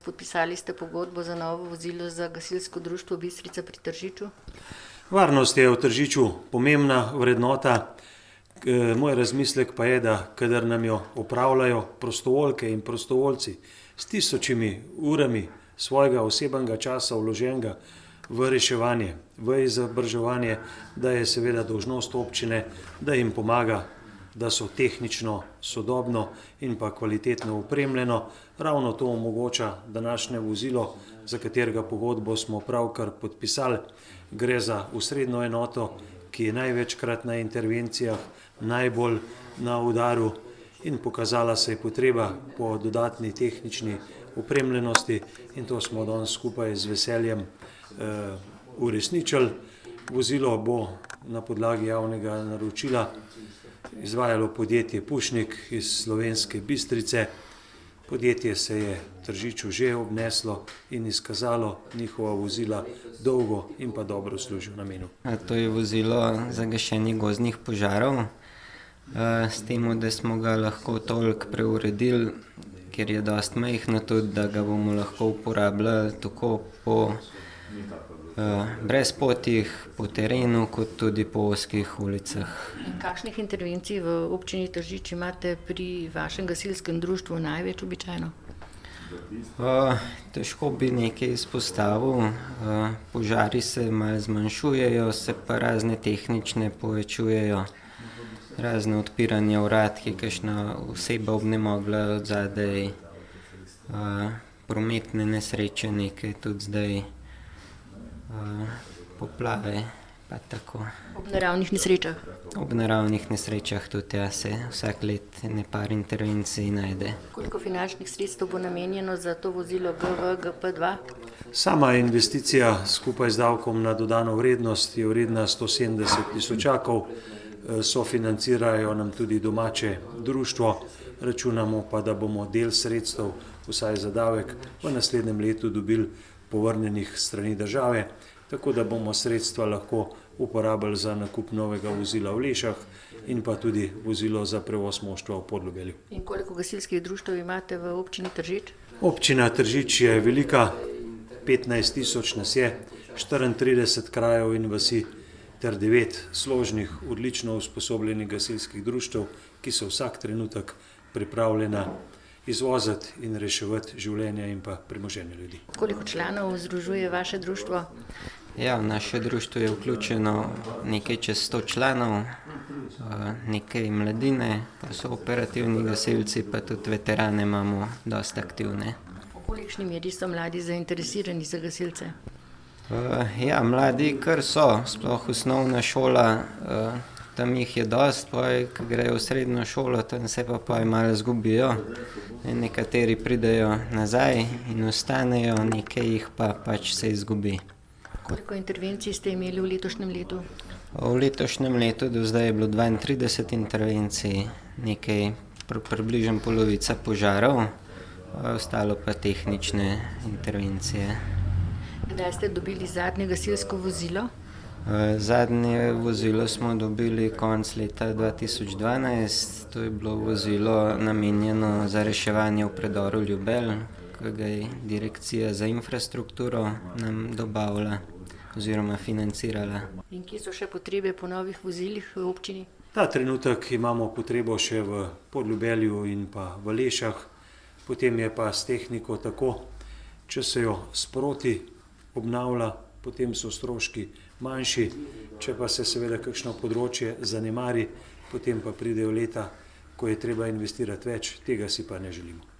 Podpisali ste pogodbo za novo vozilo za gasilsko društvo Bistrica pri Tržiču. Varnost je v Tržiču pomembna vrednota. Moj razmislek pa je, da kadar nam jo opravljajo prostovoljke in prostovoljci s tisočimi urami svojega osebnega časa vloženega v reševanje, v izobraževanje, da je seveda dolžnost občine, da jim pomaga, da so tehnično, sodobno in pa kvalitetno opremljeno. Ravno to omogoča današnje vozilo, za katerega pogodbo smo pravkar podpisali. Gre za osrednjo enoto, ki je največkrat na intervencijah, najbolj na udaru in pokazala se je potreba po dodatni tehnični opremljenosti in to smo danes skupaj z veseljem uresničili. Vozilo bo na podlagi javnega naročila izvajalo podjetje Pušnik iz Slovenske Bistrice. Podjetje se je v Tržiču že obneslo in izkazalo, njihova vozila dolgo in pa dobro služijo namenu. To je vozilo za gašenje gozdnih požarov, s tem, da smo ga lahko toliko preuredili, ker je dosti majhno tudi, da ga bomo lahko uporabljali tako po brezpotjih, po terenu, kot tudi po ozkih ulicah. Kakšnih intervencij v občini Tržič imate pri vašem gasilskem društvu največ običajno? Težko bi nekaj izpostavil. Požari se malo zmanjšujejo, se pa razne tehnične povečujejo. Razne odpiranja vrat, ki je kakšna oseba obnemogla od zadaj, prometne nesreče, nekaj tudi zdaj, poplave, pa tako. Ob naravnih nesrečah? Ob naravnih nesrečah tudi, ja, se vsak let nekaj intervencij najde. Koliko finančnih sredstev bo namenjeno za to vozilo GV-GP2? Sama investicija skupaj z davkom na dodano vrednost je vredna 170.000. Sofinancirajo nam tudi domače društvo, računamo pa, da bomo del sredstev, vsaj za davek, v naslednjem letu dobili povrnjenih strani države, tako da bomo sredstva lahko uporabili za nakup novega vozila v Lešah in pa tudi vozilo za prevoz moštva v Podljubelju. In koliko gasilskih društev imate v občini Tržič? Občina Tržič je velika, 15.000 nas je, 34 krajev in vasi ter 9 složnih, odlično usposobljenih gasilskih društev, ki so vsak trenutek pripravljena izvoziti in reševati življenja in pa premoženje ljudi. Koliko članov združuje vaše društvo? Ja, v naše društvo je vključeno nekaj čez 100 članov, nekaj mladine, pa so operativni gasilci, pa tudi veterane imamo dosti aktivne. V kolikšni meri so mladi zainteresirani za gasilce? Ja, mladi kar so, sploh osnovna šola, tam jih je dosti, ko grejo v srednjo šolo, tam se pa malo zgubijo. Nekateri pridejo nazaj in ostanejo, nekaj jih pa pač se izgubi. Koliko intervencij ste imeli v letošnjem letu? V letošnjem letu do zdaj je bilo 32 intervencij, nekaj približno polovica požarov, ostalo pa tehnične intervencije. Kdaj ste dobili zadnje gasilsko vozilo? Zadnje vozilo smo dobili konec leta 2012. To je bilo vozilo namenjeno za reševanje v predoru Ljubelj, ki ga je Direkcija za infrastrukturo nam dobavila oziroma financirala. In kje so še potrebe po novih vozilih v občini? Ta trenutek imamo potrebo še v Podljubelju in pa v Lešah, potem je pa s tehniko tako, če se jo sproti obnavlja, potem so stroški manjši, če pa se seveda kakšno področje zanemari, potem pa pridejo leta, ko je treba investirati več, tega si pa ne želimo.